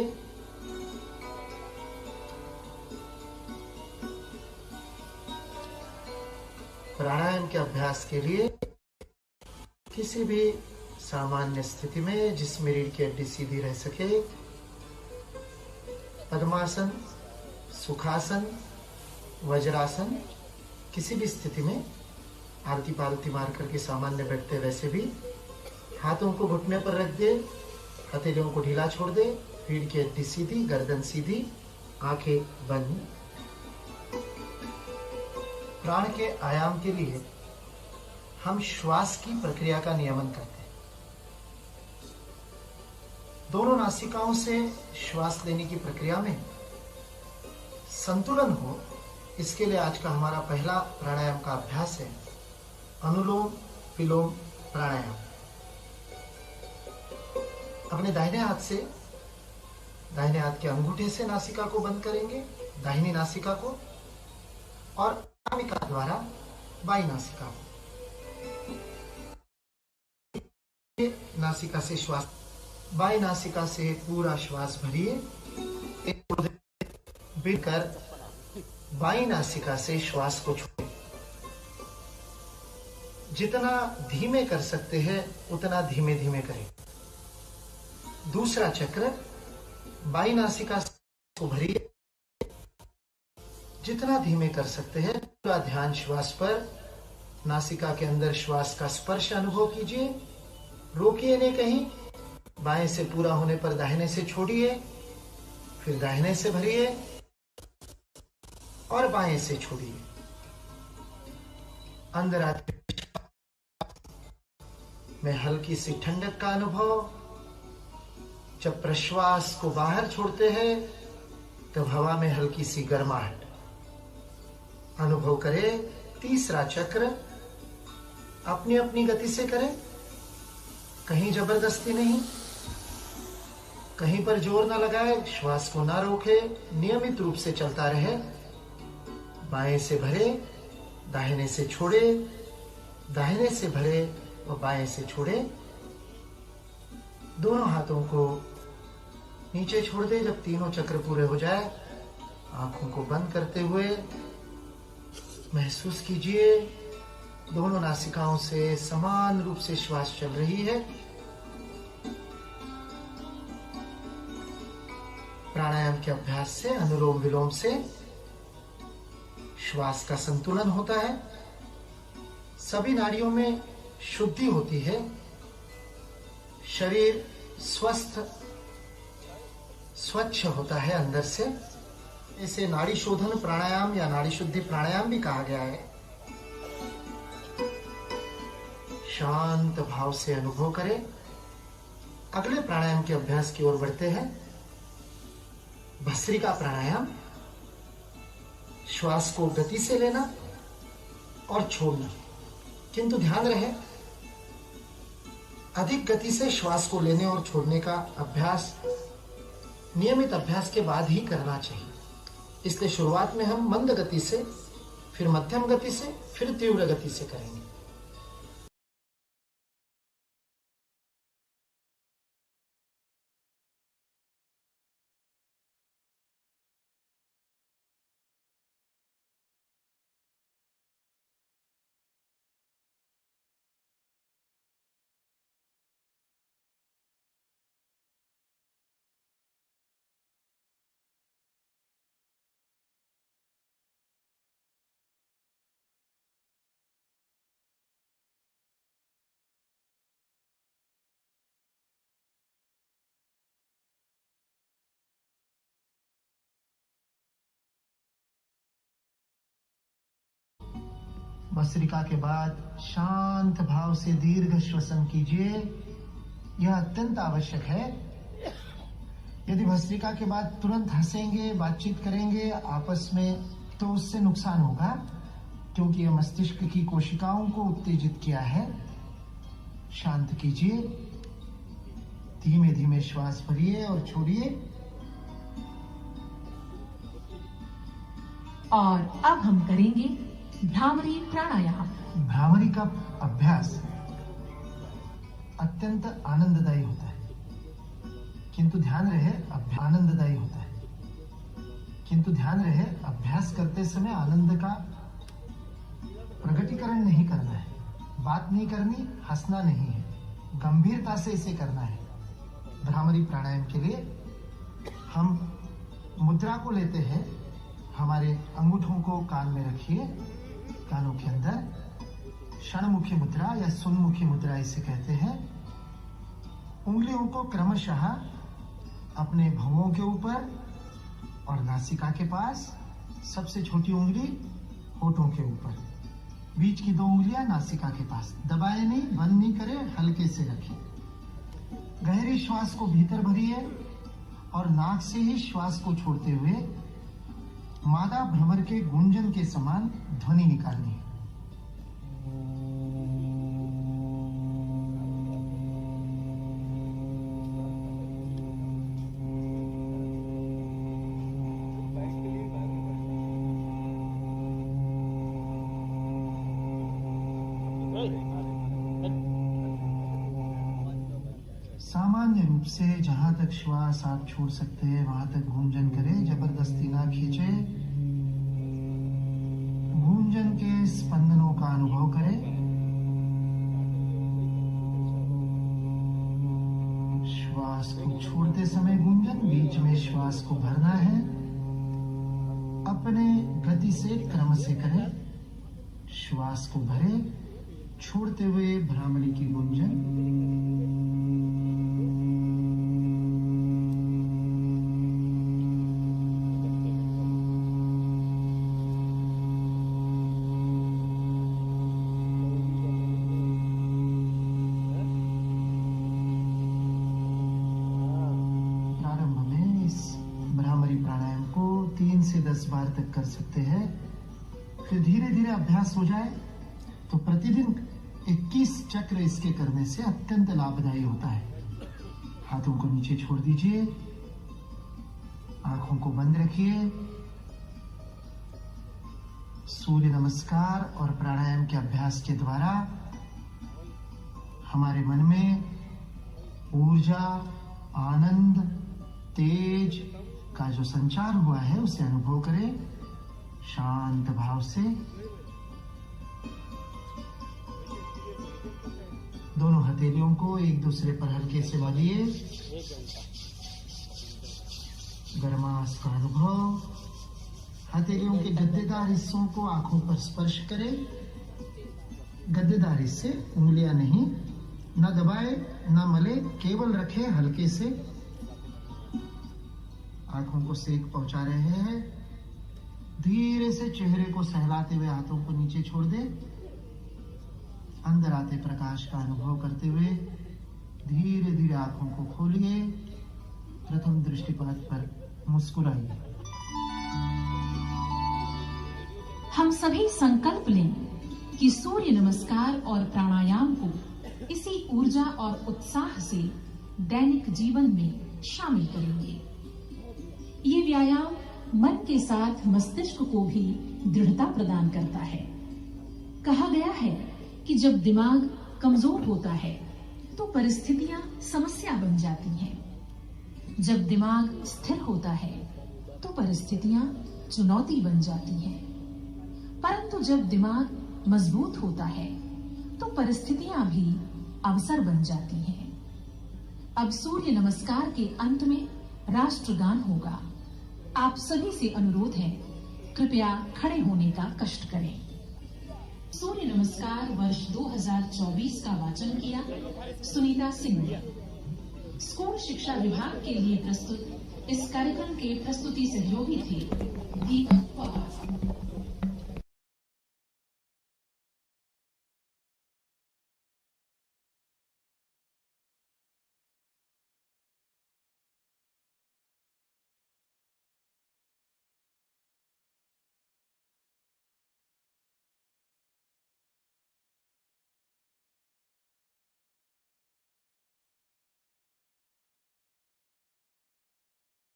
प्राणायाम के अभ्यास के लिए किसी भी सामान्य स्थिति में जिसमें रीढ़ की हड्डी सीधी रह सके, पद्मासन, सुखासन, वज्रासन, किसी भी स्थिति में आलती पालती मार करके सामान्य बैठते वैसे भी हाथों को घुटने पर रख दे, हथेलियों को ढीला छोड़ दे, रीढ़ की हड्डी सीधी, गर्दन सीधी, आंखें बंद। प्राण के आयाम के लिए हम श्वास की प्रक्रिया का नियमन करते हैं। दोनों नासिकाओं से श्वास लेने की प्रक्रिया में संतुलन हो, इसके लिए आज का हमारा पहला प्राणायाम का अभ्यास है अनुलोम विलोम प्राणायाम। अपने दाहिने हाथ के अंगूठे से नासिका को बंद करेंगे, दाहिनी नासिका को, और अनामिका द्वारा बाई नासिका को। नासिका से श्वास, बाई नासिका से पूरा श्वास भरिए, कर बाई नासिका से श्वास को छोड़ें। जितना धीमे कर सकते हैं उतना धीमे धीमे करें। दूसरा चक्र बाई नासिका को भरिए, जितना धीमे कर सकते हैं पूरा ध्यान श्वास पर। नासिका के अंदर श्वास का स्पर्श अनुभव कीजिए, रोकिए नहीं कहीं। बाएं से पूरा होने पर दाहिने से छोड़िए, फिर दाहिने से भरिए और बाएं से छोड़िए। अंदर आते में हल्की सी ठंडक का अनुभव। जब प्रश्वास को बाहर छोड़ते हैं तब हवा में हल्की सी गर्माहट अनुभव करें। तीसरा चक्र अपनी अपनी गति से करें, कहीं जबरदस्ती नहीं, कहीं पर जोर ना लगाए, श्वास को ना रोके, नियमित रूप से चलता रहे। बाएं से भरे, दाहिने से छोड़े, दाहिने से भरे और बाएं से छोड़े। दोनों हाथों को नीचे छोड़ दे। जब तीनों चक्र पूरे हो जाए, आंखों को बंद करते हुए महसूस कीजिए दोनों नासिकाओं से समान रूप से श्वास चल रही है। प्राणायाम के अभ्यास से, अनुलोम विलोम से श्वास का संतुलन होता है, सभी नाड़ियों में शुद्धि होती है, शरीर स्वस्थ स्वच्छ होता है अंदर से। इसे नाड़ी शोधन प्राणायाम या नाड़ी शुद्धि प्राणायाम भी कहा गया है। शांत भाव से अनुभव करें। अगले प्राणायाम के अभ्यास की ओर बढ़ते हैं। भस्त्रिका प्राणायाम। श्वास को गति से लेना और छोड़ना, किंतु ध्यान रहे अधिक गति से श्वास को लेने और छोड़ने का अभ्यास नियमित अभ्यास के बाद ही करना चाहिए। इसलिए शुरुआत में हम मंद गति से, फिर मध्यम गति से, फिर तीव्र गति से करेंगे। भस्त्रिका के बाद शांत भाव से दीर्घ श्वसन कीजिए। यह अत्यंत आवश्यक है। यदि भस्त्रिका के बाद तुरंत हंसेंगे, बातचीत करेंगे आपस में, तो उससे नुकसान होगा, क्योंकि यह मस्तिष्क की कोशिकाओं को उत्तेजित किया है। शांत कीजिए, धीमे धीमे श्वास भरिए और छोड़िए। और अब हम करेंगे भ्रामरी प्राणायाम। भ्रामरी का अभ्यास अत्यंत आनंददायी होता है, किंतु ध्यान रहे आनंददायी होता है, किंतु ध्यान रहे अभ्यास करते समय आनंद का प्रकटीकरण नहीं करना है, बात नहीं करनी, हंसना नहीं है, गंभीरता से इसे करना है। भ्रामरी प्राणायाम के लिए हम मुद्रा को लेते हैं। हमारे अंगूठों को कान में रखिए, कानों के अंदर षणमुखी मुद्रा या सुनमुखी मुद्रा इसे कहते हैं। उंगलियों को क्रमशः अपने भौहों के ऊपर और नासिका के पास, सबसे छोटी उंगली होठों के ऊपर, बीच की दो उंगलियां नासिका के पास। दबाए नहीं, बंद नहीं करें, हल्के से रखिए। गहरी श्वास को भीतर भरिए और नाक से ही श्वास को छोड़ते हुए मादा भ्रमर के गुंजन के समान ध्वनि निकालनी है। सामान्य रूप से जहां तक श्वास आप छोड़ सकते हैं वहां तक गूंजन करें, जबरदस्ती ना खींचे। गूंजन के स्पंदनों का अनुभव करें। श्वास को छोड़ते समय गूंजन, बीच में श्वास को भरना है। अपने गति से क्रम से करें। श्वास को भरे, छोड़ते हुए भ्रामरी की गूंजन। प्राणायाम को 3 से 10 बार तक कर सकते हैं। फिर धीरे धीरे अभ्यास हो जाए तो प्रतिदिन 21 चक्र इसके करने से अत्यंत लाभदायी होता है। हाथों को नीचे छोड़ दीजिए, आंखों को बंद रखिए। सूर्य नमस्कार और प्राणायाम के अभ्यास के द्वारा हमारे मन में ऊर्जा, आनंद, तेज का जो संचार हुआ है उसे अनुभव करें शांत भाव से। दोनों हथेलियों को एक दूसरे पर हल्के से मलिए। गर्माश का अनुभव। हथेलियों के गद्देदार हिस्सों को आंखों पर स्पर्श करें। गद्देदार हिस्से, उंगलियां नहीं, न दबाए न मले, केवल रखें हल्के से। आंखों को सेक पहुंचा रहे हैं। धीरे से चेहरे को सहलाते हुए हाथों को नीचे छोड़ दे। अंदर आते प्रकाश का अनुभव करते हुए धीरे धीरे आंखों को खोलिए। प्रथम दृष्टिपात पर मुस्कुराइए। हम सभी संकल्प लें कि सूर्य नमस्कार और प्राणायाम को इसी ऊर्जा और उत्साह से दैनिक जीवन में शामिल करेंगे। ये व्यायाम मन के साथ मस्तिष्क को भी दृढ़ता प्रदान करता है। कहा गया है कि जब दिमाग कमजोर होता है तो परिस्थितियां समस्या बन जाती हैं। जब दिमाग स्थिर होता है तो परिस्थितियां चुनौती बन जाती हैं। परंतु जब दिमाग मजबूत होता है तो परिस्थितियां भी अवसर बन जाती हैं। अब सूर्य नमस्कार के अंत में राष्ट्रगान होगा। आप सभी से अनुरोध है, कृपया खड़े होने का कष्ट करें। सूर्य नमस्कार वर्ष 2024 का वाचन किया सुनीता सिंह ने। स्कूल शिक्षा विभाग के लिए प्रस्तुत इस कार्यक्रम के प्रस्तुति सहयोगी थे दीपक पवार।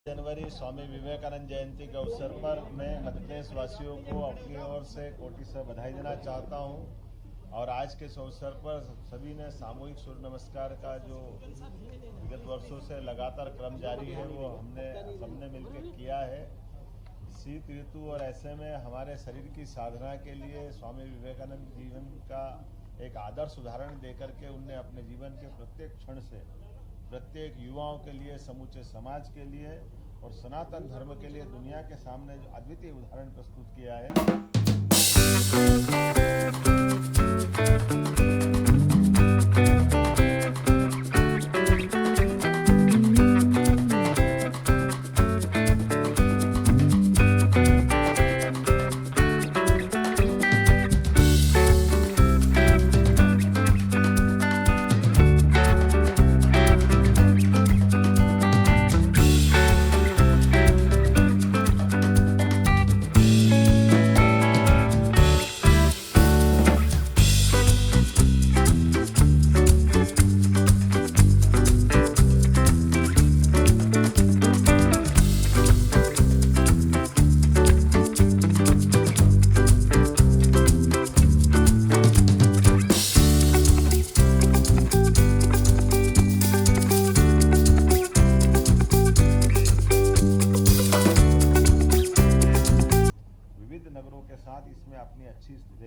जनवरी स्वामी विवेकानंद जयंती के अवसर पर मैं मध्य प्रदेश वासियों को अपनी ओर से कोटि से बधाई देना चाहता हूं। और आज के इस अवसर पर सभी ने सामूहिक सूर्य नमस्कार का जो विगत वर्षों से लगातार क्रम जारी है वो सबने मिलकर किया है। शीत ऋतु और ऐसे में हमारे शरीर की साधना के लिए स्वामी विवेकानंद जीवन का एक आदर्श उदाहरण देकर के उनने अपने जीवन के प्रत्येक क्षण से प्रत्येक युवाओं के लिए, समूचे समाज के लिए और सनातन धर्म के लिए दुनिया के सामने जो अद्वितीय उदाहरण प्रस्तुत किया है।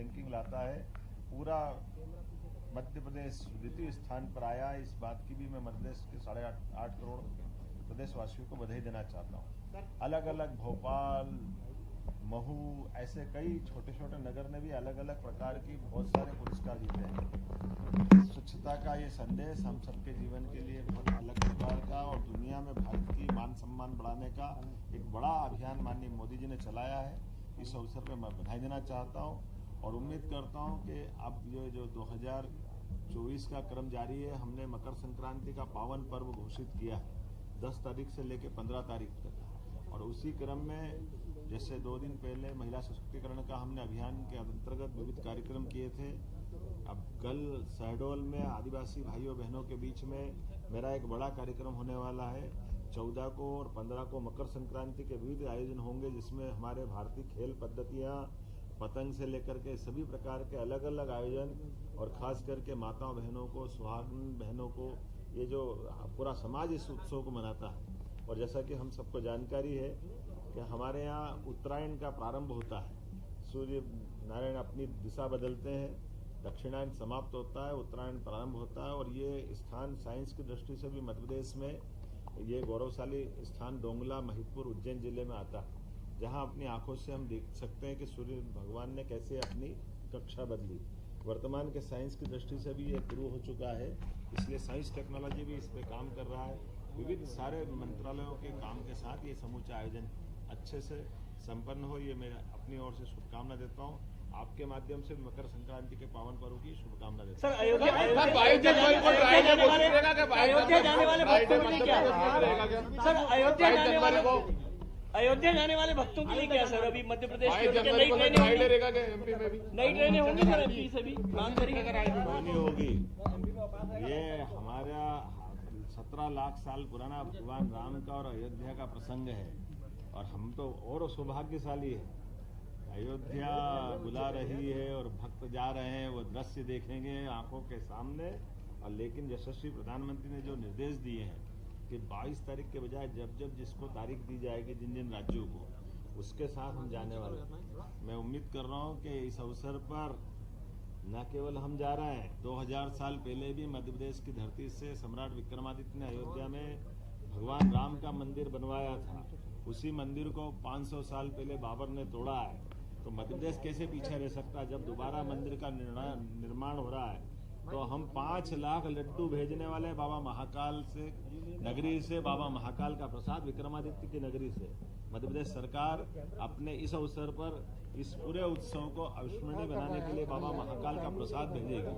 रैंकिंग लाता है। पूरा मध्य प्रदेश द्वितीय स्थान पर आया। इस बात की भी मैं मध्य प्रदेश के 8.5 करोड़ प्रदेशवासियों को बधाई देना चाहता हूँ। अलग अलग भोपाल, महू, ऐसे कई छोटे छोटे नगर ने भी अलग अलग प्रकार की बहुत सारे पुरस्कार जीते हैं। स्वच्छता का ये संदेश हम सबके जीवन के लिए बहुत अलग प्रकार का और दुनिया में भारत की मान सम्मान बढ़ाने का एक बड़ा अभियान माननीय मोदी जी ने चलाया है। इस अवसर पर मैं बधाई देना चाहता हूँ और उम्मीद करता हूँ कि अब ये जो 2024 का क्रम जारी है, हमने मकर संक्रांति का पावन पर्व घोषित किया है 10 तारीख से लेकर 15 तारीख तक, और उसी क्रम में जैसे 2 दिन पहले महिला सशक्तिकरण का हमने अभियान के अंतर्गत विविध कार्यक्रम किए थे। अब कल शहडोल में आदिवासी भाइयों बहनों के बीच में मेरा एक बड़ा कार्यक्रम होने वाला है। 14 को और 15 को मकर संक्रांति के विविध आयोजन होंगे, जिसमें हमारे भारतीय खेल पद्धतियाँ, पतंग से लेकर के सभी प्रकार के अलग अलग आयोजन, और खास करके माताओं बहनों को, सुहागिन बहनों को, ये जो पूरा समाज इस उत्सव को मनाता है। और जैसा कि हम सबको जानकारी है कि हमारे यहाँ उत्तरायण का प्रारंभ होता है। सूर्य नारायण अपनी दिशा बदलते हैं, दक्षिणायन समाप्त होता है, उत्तरायण प्रारंभ होता है। और ये स्थान साइंस की दृष्टि से भी मध्य प्रदेश में ये गौरवशाली स्थान डोंगला, महिदपुर, उज्जैन जिले में आता है, जहाँ अपनी आंखों से हम देख सकते हैं कि सूर्य भगवान ने कैसे अपनी कक्षा बदली। वर्तमान के साइंस की दृष्टि से भी ये शुरू हो चुका है, इसलिए साइंस टेक्नोलॉजी भी इस पर काम कर रहा है। विविध सारे मंत्रालयों के काम के साथ ये समूचा आयोजन अच्छे से संपन्न हो, ये मैं अपनी ओर से शुभकामना देता हूँ। आपके माध्यम से मकर संक्रांति के पावन पर्व की शुभकामना देता हूँ। अयोध्या जाने वाले भक्तों के लिए क्या सर? अयोध्या जाने वाले भक्तों के लिए क्या सर? अभी मध्य प्रदेश की नई ट्रेनें होंगी सर, एमपी से भी मांग नहीं होगी। ये हमारा 17 लाख साल पुराना भगवान राम का और अयोध्या का प्रसंग है, और हम तो और सौभाग्यशाली है। अयोध्या बुला रही है और भक्त जा रहे हैं, वो दृश्य देखेंगे आंखों के सामने। और लेकिन यशस्वी प्रधानमंत्री ने जो निर्देश दिए हैं कि 22 तारीख के बजाय जब जिसको तारीख दी जाएगी जिन राज्यों को, उसके साथ हम जाने वाले हैं। मैं उम्मीद कर रहा हूं कि इस अवसर पर न केवल हम जा रहे हैं, 2000 साल पहले भी मध्य प्रदेश की धरती से सम्राट विक्रमादित्य ने अयोध्या में भगवान राम का मंदिर बनवाया था। उसी मंदिर को 500 साल पहले बाबर ने तोड़ा है। तो मध्य प्रदेश कैसे पीछे रह सकता? जब दोबारा मंदिर का निर्माण हो रहा है, तो हम 5 लाख लड्डू भेजने वाले बाबा महाकाल से नगरी से, बाबा महाकाल का प्रसाद विक्रमादित्य की नगरी से। मध्य प्रदेश सरकार अपने इस अवसर पर इस पूरे उत्सव को अविस्मरणीय बनाने के लिए बाबा महाकाल का प्रसाद भेजेगी।